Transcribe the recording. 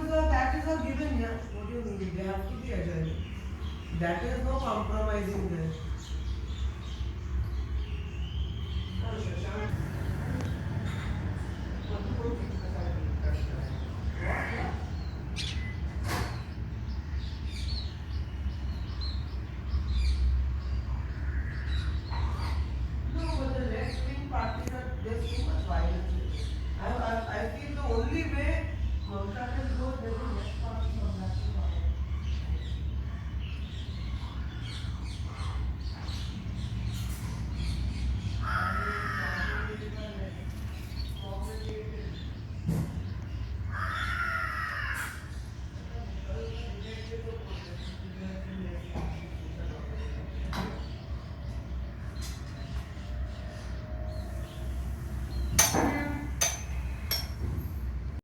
that is a given, yeah. What do you mean? They have to be agile. That is no compromising there.